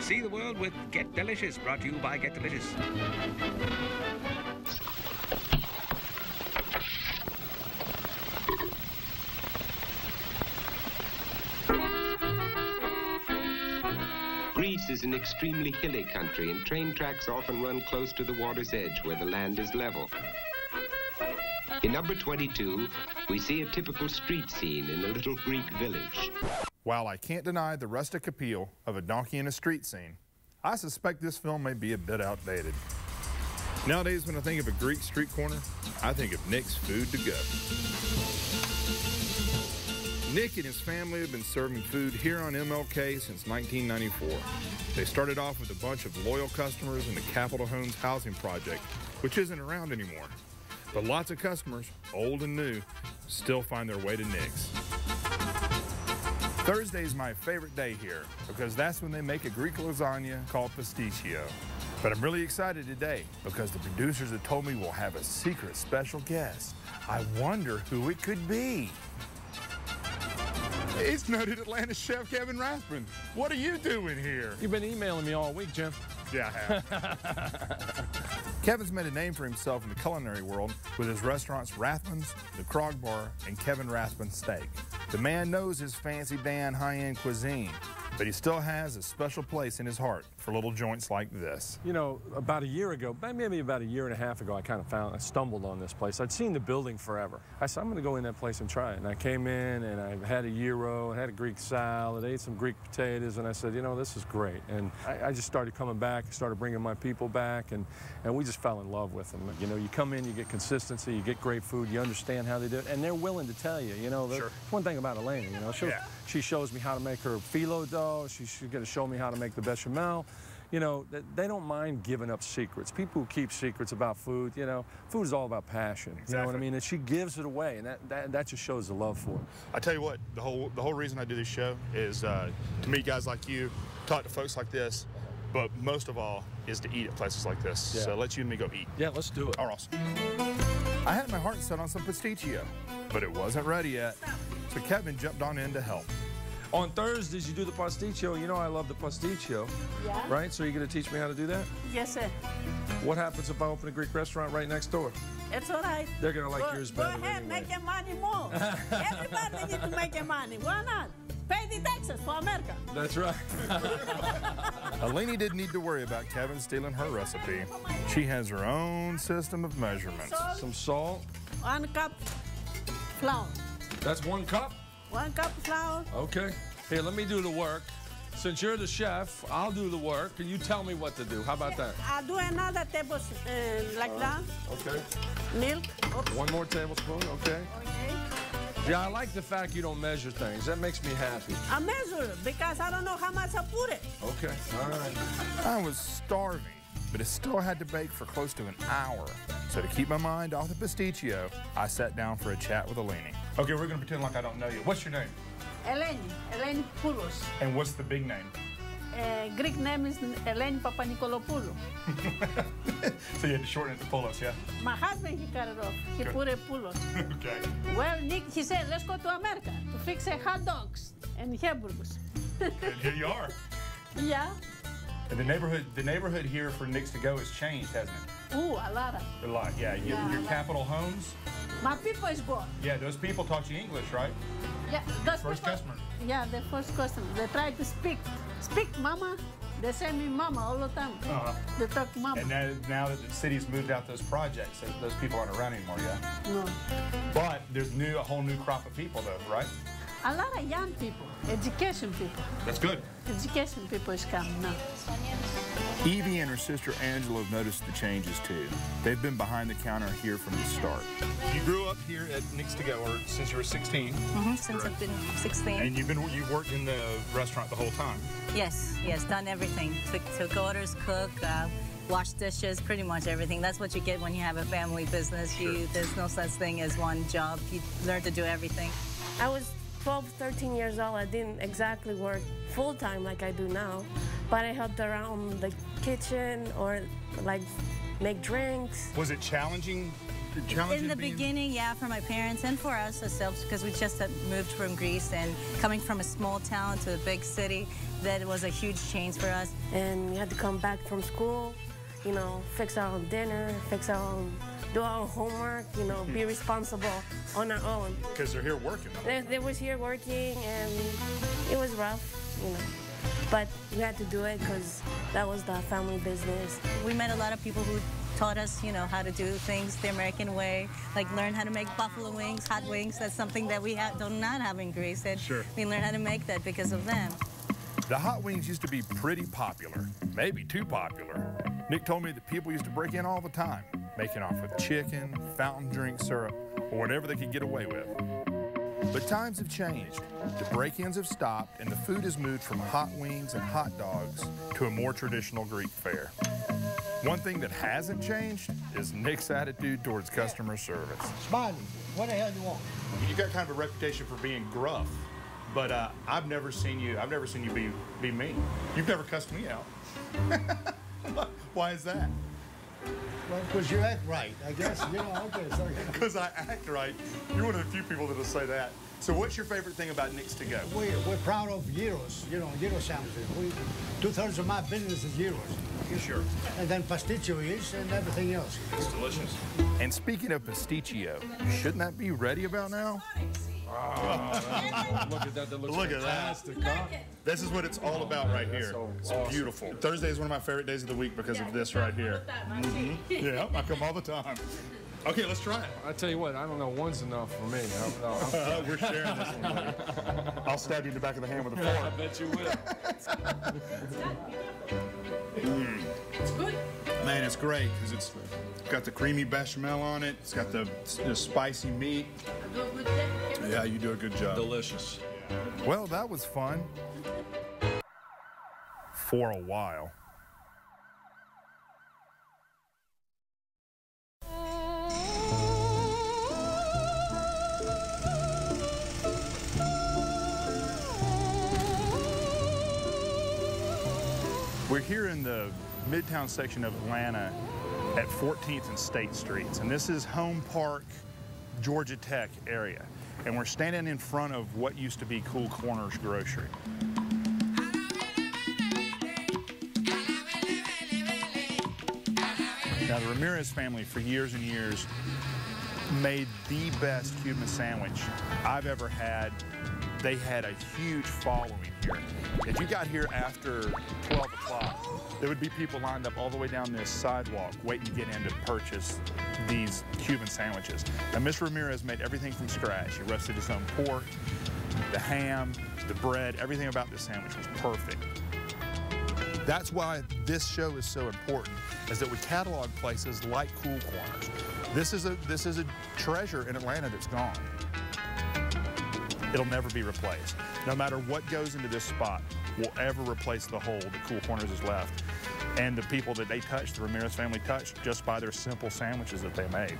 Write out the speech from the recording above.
See the world with Get Delicious, brought to you by Get Delicious. Greece is an extremely hilly country, and train tracks often run close to the water's edge where the land is level. In number 22, we see a typical street scene in a little Greek village. While I can't deny the rustic appeal of a donkey in a street scene, I suspect this film may be a bit outdated. Nowadays, when I think of a Greek street corner, I think of Nick's Food to Go. Nick and his family have been serving food here on MLK since 1994. They started off with a bunch of loyal customers in the Capitol Homes housing project, which isn't around anymore. But lots of customers, old and new, still find their way to Nick's. Thursday is my favorite day here because that's when they make a Greek lasagna called pasticcio. But I'm really excited today because the producers have told me we'll have a secret special guest. I wonder who it could be. It's noted Atlanta chef Kevin Rathbun. What are you doing here? You've been emailing me all week, Jim. Yeah, I have. Kevin's made a name for himself in the culinary world with his restaurants Rathbun's, the Krog Bar, and Kevin Rathbun Steak. The man knows his fancy Dan high-end cuisine, but he still has a special place in his heart for little joints like this. You know, about a year ago, maybe about a year and a half ago, I stumbled on this place. I'd seen the building forever. I said, I'm going to go in that place and try it. And I came in and I had a gyro, and had a Greek salad, ate some Greek potatoes, and I said, you know, this is great. And I just started coming back, started bringing my people back, and we just fell in love with them. You know, you come in, you get consistency, you get great food, you understand how they do it, and they're willing to tell you. You know, sure. One thing about Elena, you know, she shows me how to make her phyllo dough. She's going to show me how to make the bechamel. You know, they don't mind giving up secrets. People who keep secrets about food, you know, food is all about passion. Exactly. You know what I mean? And she gives it away, and that just shows the love for it. I tell you what, the whole reason I do this show is to meet guys like you, talk to folks like this, but most of all is to eat at places like this. Yeah. So let you and me go eat. Yeah, let's do it. All right. I had my heart set on some pasticcio, but it wasn't ready yet, so Kevin jumped on in to help. On Thursdays, you do the pasticcio. You know I love the pasticcio. Yeah. Right? So you're going to teach me how to do that? Yes, sir. What happens if I open a Greek restaurant right next door? It's all right. They're going to like yours better Go ahead, anyway. make your money more. Everybody needs to make your money. Why not? Pay the taxes for America. That's right. Eleni didn't need to worry about Kevin stealing her recipe. She has her own system of measurements. Some salt. 1 cup flour. That's 1 cup? 1 cup flour. Okay. Here, let me do the work. Since you're the chef, I'll do the work, and you tell me what to do. How about that? I'll do another tablespoon like that. Okay. Milk. Oops. 1 more tablespoon, okay. Okay. Yeah, I like the fact you don't measure things. That makes me happy. I measure it because I don't know how much I put it. Okay, all right. I was starving, but it still had to bake for close to an hour. So to keep my mind off the pasticcio, I sat down for a chat with Eleni. Okay, we're gonna pretend like I don't know you. What's your name? Eleni Poulos. And what's the big name? Greek name is Eleni Papanikolapoulou. So you had to shorten it to Poulos, yeah? My husband, he cut it off. He Good. put it Poulos. Okay. Well, Nick, he said, let's go to America to fix hot dogs and hamburgers. And here you are. Yeah. And the neighborhood here for Nicks to Go has changed, hasn't it? Ooh, a lot. A lot, yeah. Your Capitol Homes. My people is good. Yeah, those people taught you English, right? Yeah, those First people, customer. Yeah, the first customer. They try to speak, mama. They say me mama all the time. They talk mama. And now that the city's moved out those projects, those people aren't around anymore, yeah? No. But there's a whole new crop of people, though, right? A lot of young people, education people. That's good. Education people is coming now. Evie and her sister Angela have noticed the changes too. They've been behind the counter here from the start. You grew up here at Nicks to Go since you were 16. Since I've been 16. And you've worked in the restaurant the whole time. Yes, done everything. Took orders, cook, wash dishes, pretty much everything. That's what you get when you have a family business. Sure. There's no such thing as one job. You learn to do everything. I was 12, 13 years old. I didn't exactly work full-time like I do now, but I helped around the kitchen or like make drinks. Was it challenging challenging? In the beginning, yeah, for my parents and for us ourselves, because we just had moved from Greece and coming from a small town to a big city, that was a huge change for us. And we had to come back from school, you know, fix our own dinner, do our own homework, you know, be responsible on our own. Because they're here working. They was here working, and it was rough, you know. But we had to do it because that was the family business. We met a lot of people who taught us, you know, how to do things the American way, like learn how to make buffalo wings, hot wings. That's something that we do not have in Greece. And sure. We learned how to make that because of them. The hot wings used to be pretty popular, maybe too popular. Nick told me that people used to break in all the time, making off with chicken, fountain drink syrup, or whatever they could get away with. But times have changed. The break-ins have stopped, and the food has moved from hot wings and hot dogs to a more traditional Greek fare. One thing that hasn't changed is Nick's attitude towards customer service. Smiley, what the hell do you want? You got kind of a reputation for being gruff, but I've never seen you be mean. You've never cussed me out. Why is that? Well, because you act right, I guess. You know, okay, sorry. Because I act right. You're one of the few people that'll say that. So what's your favorite thing about Nicks&To-Go? We're proud of gyros, you know, gyro sandwiches. Two-thirds of my business is gyros. Sure. And then pasticcio is and everything else. It's delicious. And speaking of pasticcio, shouldn't that be ready about now? Oh, look at that. That looks fantastic. Huh? This is what it's all about right here. It's awesome. Beautiful. Thursday is one of my favorite days of the week because of this right here. Yeah, I come all the time. Okay, let's try it. I tell you what, I don't know. One's enough for me. We're sharing this one, buddy. I'll stab you in the back of the hand with a fork. I bet you will. It's good. Man, it's great because it's got the creamy bechamel on it. It's got the spicy meat. Yeah, you do a good job. Delicious. Well, that was fun. For a while. We're here in the Midtown section of Atlanta at 14th and State Streets, and this is Home Park, Georgia Tech area. And we're standing in front of what used to be Kool Korners grocery. Now, the Ramirez family for years and years made the best Cuban sandwich I've ever had. They had a huge following here. If you got here after 12 o'clock, there would be people lined up all the way down this sidewalk waiting to get in to purchase these Cuban sandwiches. Now, Mr. Ramirez made everything from scratch. He roasted his own pork, the ham, the bread, everything about this sandwich was perfect. That's why this show is so important, is that we catalog places like Kool Korners. This is a treasure in Atlanta that's gone. It'll never be replaced. No matter what goes into this spot will ever replace the hole that Kool Korners has left. And the people that they touched, the Ramirez family touched, just by their simple sandwiches that they made.